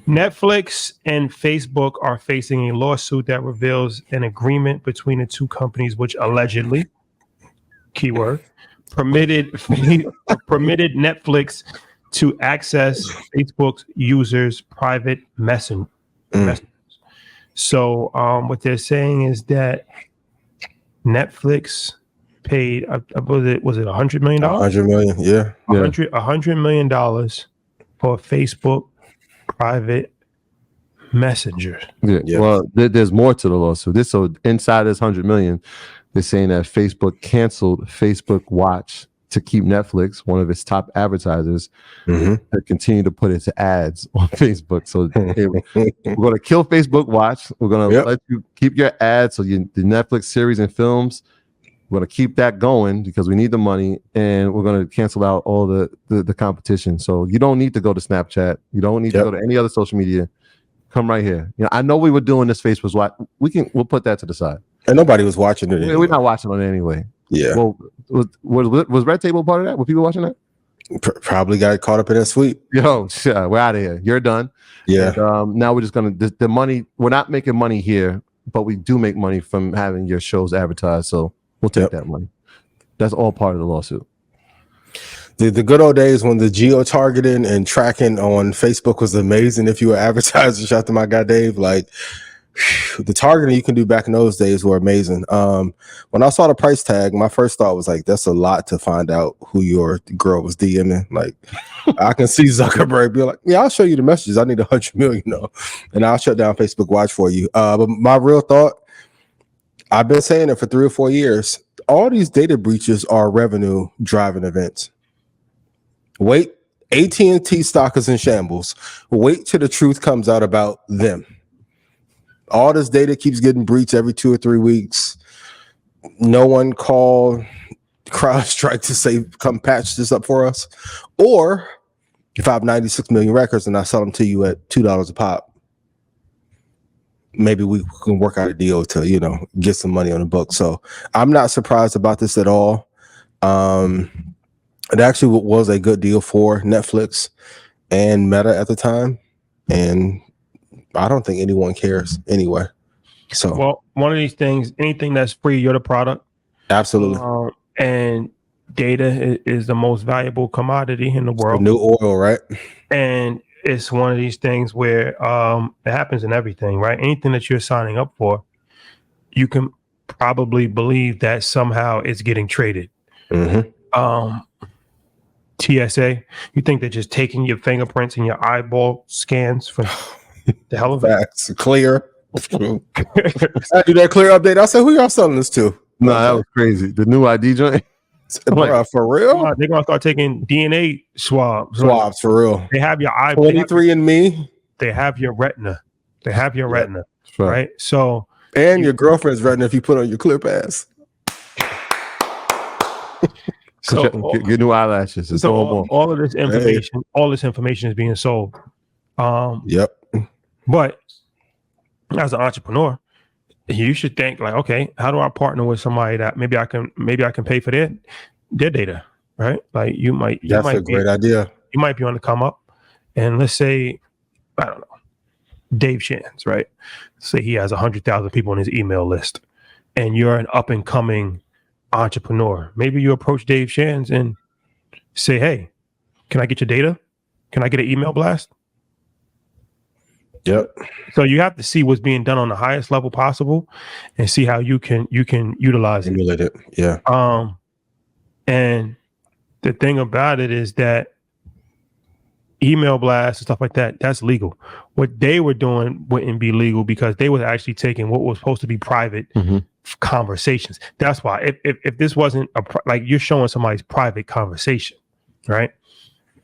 Netflix and Facebook are facing a lawsuit that reveals an agreement between the two companies, which allegedly, keyword, permitted Netflix to access Facebook's users' private messages. So what they're saying is that Netflix paid, was it $100 million? $100 million, yeah. $100 million for Facebook private messenger. Yeah. Well, there's more to the lawsuit. So inside this $100 million, they're saying that Facebook canceled Facebook Watch to keep Netflix, one of its top advertisers, to continue to put its ads on Facebook. So we're going to kill Facebook Watch. We're going to let you keep your ads. So the Netflix series and films, we're going to keep that going because we need the money, and we're going to cancel out all the competition. So you don't need to go to Snapchat. You don't need to go to any other social media. Come right here. I know we were doing this Facebook Watch. We'll put that to the side. And nobody was watching it. Anyway. We're not watching it anyway. Yeah. Well, was Red Table part of that? Were people watching that? Probably got caught up in that sweep. Yo, we're out of here. You're done. Yeah. And, now we're just gonna the money. We're not making money here, but we do make money from having your shows advertised. So we'll take that money. That's all part of the lawsuit. The good old days when the geo-targeting and tracking on Facebook was amazing. If you were advertising, shout out to my guy Dave, like the targeting you can do back in those days were amazing. When I saw the price tag, my first thought was like, that's a lot to find out who your girl was DMing. Like, I can see Zuckerberg be like, yeah, I'll show you the messages. I need 100 million, and I'll shut down Facebook Watch for you. But my real thought, I've been saying it for 3 or 4 years. All these data breaches are revenue driving events. Wait, AT&T stock is in shambles. Wait till the truth comes out about them. All this data keeps getting breached every 2 or 3 weeks. No one called CrowdStrike to say, come patch this up for us. Or if I have 96 million records and I sell them to you at $2 a pop, maybe we can work out a deal to, get some money on the book. So I'm not surprised about this at all. It actually was a good deal for Netflix and Meta at the time. And I don't think anyone cares anyway. So, well, one of these things, anything that's free, you're the product. Absolutely. And data is the most valuable commodity in the world. The new oil, right? And it's one of these things where it happens in everything, right? Anything that you're signing up for, you can probably believe that somehow it's getting traded. TSA, you think they're just taking your fingerprints and your eyeball scans for the hell of it? Facts. Clear. I do that Clear update. I said, who y'all selling this to? No, that was crazy. The new ID joint. Bro, for real? They're gonna start taking DNA swabs. Swabs for real. They have your eyeball. 23andMe. They have your retina. They have your retina, right? So, and your girlfriend's retina if you put on your Clear Pass. So get new eyelashes. So all of this information, all this information is being sold. But as an entrepreneur, you should think like, okay, how do I partner with somebody that maybe I can pay for their data, right? Like that's a great idea. You might be on the come up, and let's say, I don't know, Dave Shands, right? Say he has 100,000 people on his email list, and you're an up and coming entrepreneur. Maybe you approach Dave Shands and say, hey, can I get your data? Can I get an email blast? Yep. So you have to see what's being done on the highest level possible and see how you can utilize it. Yeah. And the thing about it is that email blasts and stuff like that, that's legal. What they were doing wouldn't be legal because they were actually taking what was supposed to be private conversations. That's why if this wasn't like you're showing somebody's private conversation, right?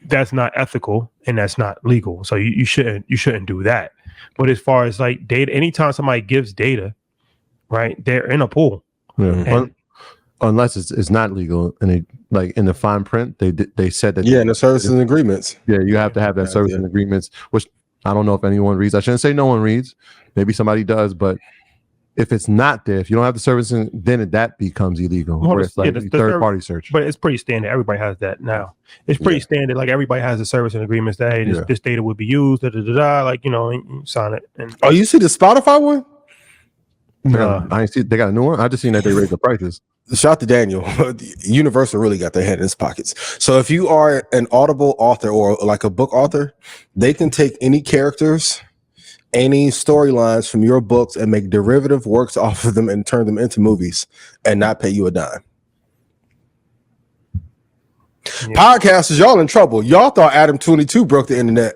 That's not ethical and that's not legal. So you shouldn't do that. But as far as like data, anytime somebody gives data, right, they're in a pool. Yeah. Unless it's not legal, and they like in the fine print they said that in the services and agreements. Yeah, you have to have that service and agreements, which I don't know if anyone reads. I shouldn't say no one reads. Maybe somebody does, but if it's not there, if you don't have the service, then that becomes illegal. Well, Where it's like the third party search. But it's pretty standard. Everybody has that now. It's pretty standard. Like everybody has the service and agreements that hey, this data would be used. Like you sign it. And Oh, you see the Spotify one? I ain't see they got a new one. I just seen that they raised the prices. Shout out to Daniel. Universal really got their hand in its pockets. So if you are an Audible author or like a book author, they can take any characters, any storylines from your books and make derivative works off of them and turn them into movies and not pay you a dime. Yeah. Podcasters, y'all in trouble. Y'all thought Adam 22 broke the internet.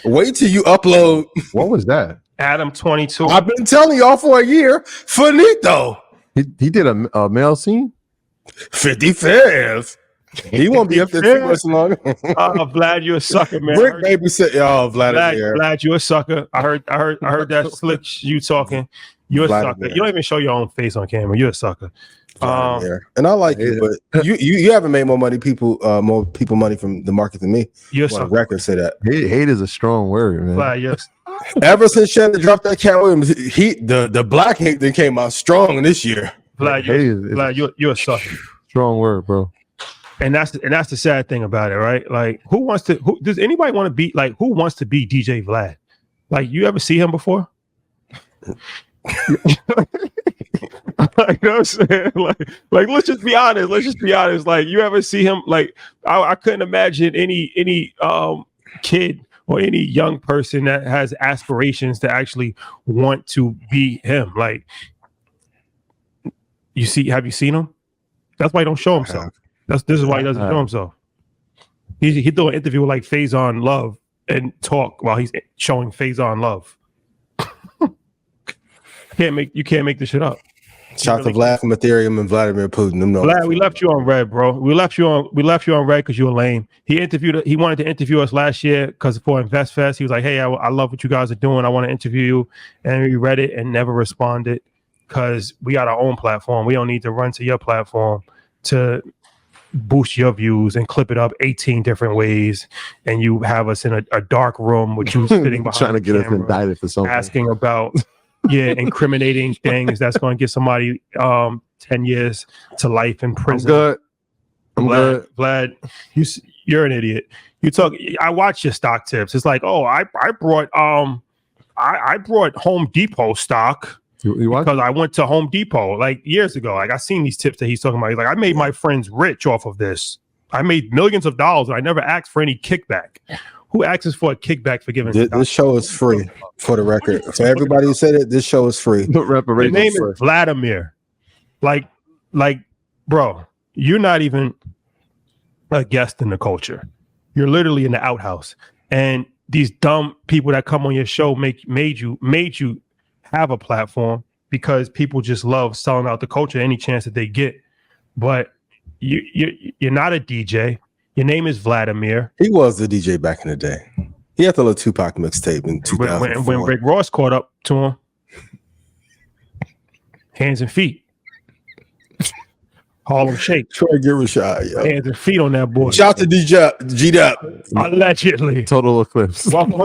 Wait till you upload. What was that? Adam 22. I've been telling y'all for a year. Finito. He did a male scene. 55th. He won't be up there too much longer. Vlad, you a sucker, man. Rick baby said, "Oh, Vlad, you a sucker." I heard that slick you talking. You're a sucker. You don't even show your own face on camera. You're a sucker. And I like you, but you haven't made more people money from the market than me. You're a sucker. Records say that. Hate is a strong word, man. Vlad, yes. Ever since Shannon dropped that Cat Williams, the black hate that came out strong this year. Vlad, you're a sucker. Strong word, bro. And that's the sad thing about it, right? Like, who does anybody want to be like? Who wants to be DJ Vlad? Like, you ever see him before? Like, you know what I'm saying? Like, let's just be honest. Like, you ever see him? Like, I couldn't imagine any kid or any young person that has aspirations to actually want to be him. Like, have you seen him? That's why he don't show himself. This is why he doesn't show himself. He do an interview with like Faison Love and talk while he's showing Faison Love. You can't make this shit up. Shout out to Vlad from Ethereum and Vladimir Putin. Vlad, we left you on red, bro. We left you on red because you were lame. He wanted to interview us last year because for InvestFest, he was like, "Hey, I love what you guys are doing. I want to interview you." And we read it and never responded because we got our own platform. We don't need to run to your platform to boost your views and clip it up 18 different ways, and you have us in a dark room with you sitting behind trying to get us indicted for something, asking about incriminating things that's going to get somebody 10 years to life in prison. I'm good. Vlad, you're an idiot. I watch your stock tips. It's like, oh, I brought Home Depot stock. Because I went to Home Depot like years ago. Like I seen these tips that he's talking about. He's like, I made my friends rich off of this. I made millions of dollars and I never asked for any kickback. Who asks for a kickback for giving? This show is free, for the record. So everybody who said it, this show is free. The name is Vladimir. Like, bro, you're not even a guest in the culture. You're literally in the outhouse. And these dumb people that come on your show made you have a platform because people just love selling out the culture any chance that they get. But you're not a DJ. Your name is Vladimir. He was the DJ back in the day. He had the little Tupac mixtape in 2004. When Rick Ross caught up to him, hands and feet. Harlem Shake. Troy Girishad, yo. Hands and feet on that boy. Shout out to DJ G-Dep. Allegedly. Total Eclipse. Welcome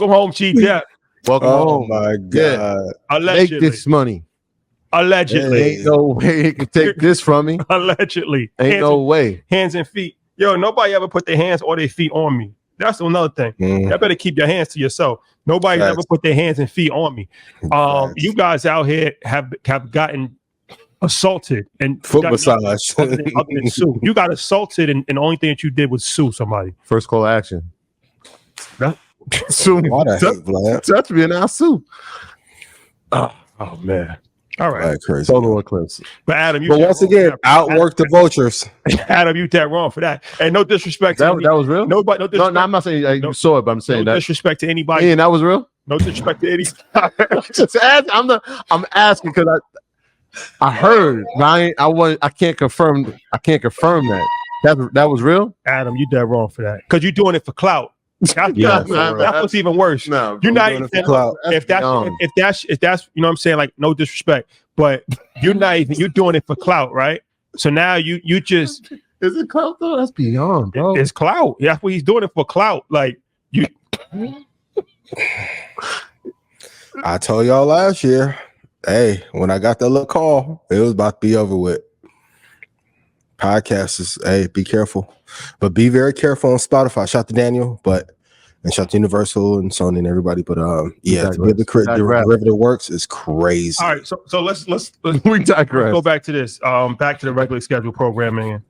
home, G-Dep. Welcome home. My God. Allegedly. Make this money. Allegedly. Ain't no way it can take this from me. Allegedly. Ain't no way. Hands and feet. Yo, nobody ever put their hands or their feet on me. That's another thing. You better keep your hands to yourself. Nobody ever put their hands and feet on me. You guys out here have gotten assaulted and foot massage. Other than sue. You got assaulted and the only thing that you did was sue somebody. First call to action. Sue me. Touch me and I'll sue. Oh man. All right. Crazy. Total Eclipse. But Adam, but once again, outwork the vultures. Adam, you that wrong for that. And no disrespect. That was real? No, I'm not saying you saw it, but I'm saying no disrespect to anybody. Yeah, that was real? No disrespect to anybody. I'm asking because I heard, but I can't confirm that. That was real? Adam, you dead wrong for that. Because you're doing it for clout. That was even worse. No, you're not even if that's you know what I'm saying, like no disrespect, but you're doing it for clout, right? So now you just is it clout though? That's beyond, bro. It's clout. Yeah, that's what he's doing it for clout. Like you I told y'all last year, hey, when I got that little call, it was about to be over with. Podcasters, hey, be careful. But be very careful on Spotify. Shout to Daniel, and shout to Universal and Sony and everybody. But yeah, to be able to the derivative works is crazy. All right, so let's We digress. go back to this. Back to the regularly scheduled programming.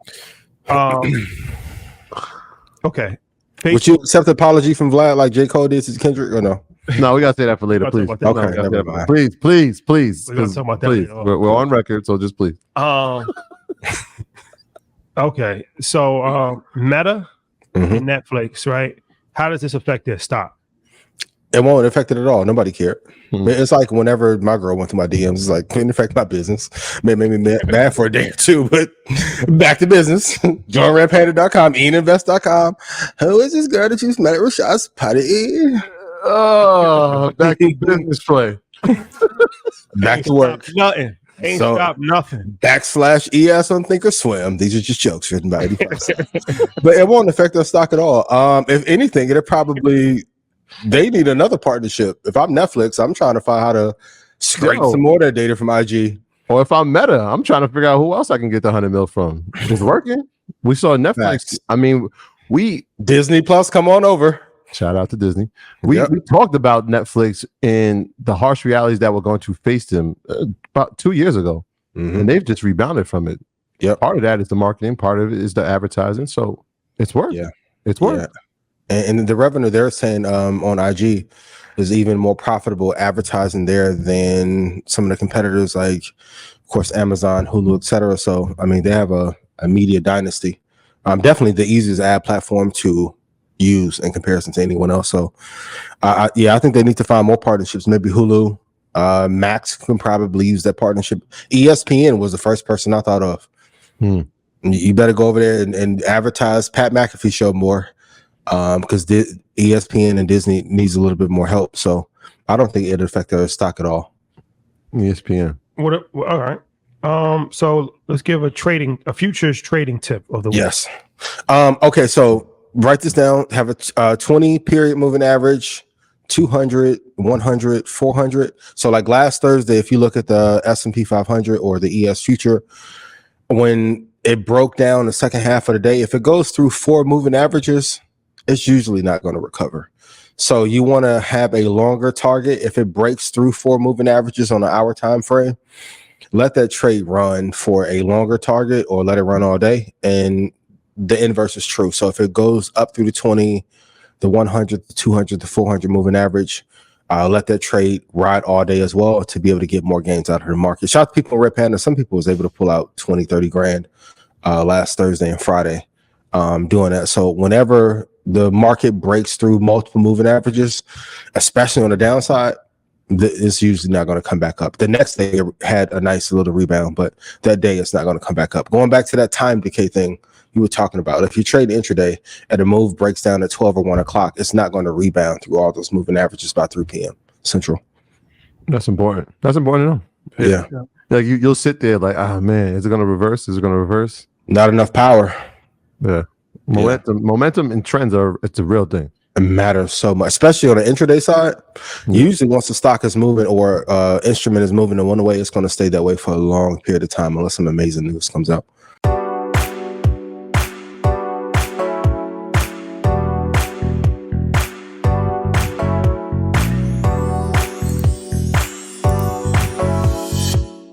Okay. Would you accept the apology from Vlad like J. Cole did to Kendrick or no? No, we gotta say that for later, please. Talk about that. Okay, never mind. Please. We're gonna talk about that Please, later. we're on record, so just please. Okay, so Meta Mhm. and Netflix, right? How does this affect their stock? It won't affect it at all. Nobody cared. Mhm. It's like whenever my girl went to my DMs, it's like, couldn't affect my business. Made me mad for a day or two, but back to business. JohnRedPanda.com, IanInvest.com. Who is this girl that you met at Rashad's party? Oh, back to business play. Back to work. Nothing. Ain't So- stop nothing. /ES on Thinkorswim. These are just jokes written by 85 cents. But it won't affect their stock at all. If anything, it'll probably they need another partnership. If I'm Netflix, I'm trying to find how to scrape some more of their data from IG. Or if I'm Meta, I'm trying to figure out who else I can get the 100 mil from. It's working. We saw Netflix. Facts. I mean, Disney Plus, come on over. shout out to Disney. We Yep. talked about Netflix and the harsh realities that were going to face them about 2 years ago, Mhm. and they've just rebounded from it. Yep. Part of that is the marketing, part of it is the advertising. So it's worked. Yeah. It's worked. And the revenue they're saying on IG is even more profitable advertising there than some of the competitors, like, of course, Amazon, Hulu, etc. So, I mean, they have a media dynasty. Definitely the easiest ad platform to use in comparison to anyone else. So, I think they need to find more partnerships. Maybe Hulu, Max can probably use that partnership. ESPN was the first person I thought of. You better go over there and advertise Pat McAfee show more. Because ESPN and Disney needs a little bit more help. So I don't think it'll affect their stock at all. ESPN. All right. So let's give a futures trading tip of the week. Yes. Okay, so write this down. Have a 20 period moving average, 200, 100, 400. So like last Thursday, if you look at the S&P 500 or the ES future, when it broke down the second half of the day, if it goes through 4 moving averages, it's usually not going to recover. So you want to have a longer target. If it breaks through 4 moving averages on an hour time frame, let that trade run for a longer target or let it run all day. And the inverse is true. So if it goes up through the 20, the 100, the 200, the 400 moving average, let that trade ride all day as well to be able to get more gains out of the market. Shout out to people in Red Panda. Some people was able to pull out 20, 30 grand last Thursday and Friday doing that. So whenever the market breaks through multiple moving averages, especially on the downside, it's usually not going to come back up. The next day it had a nice little rebound, but that day it's not going to come back up. Going back to that time decay thing you were talking about, if you trade intraday and a move breaks down at 12 or 1 o'clock, it's not going to rebound through all those moving averages by 3 p.m. Central. That's important. That's important to know. Yeah. Like you'll sit there like, oh man, is it going to reverse? Is it going to reverse? Not enough power. Yeah. Momentum and trends it's a real thing. It matters so much, especially on the intraday side. Usually once the stock is moving or instrument is moving in one way, it's going to stay that way for a long period of time unless some amazing news comes out.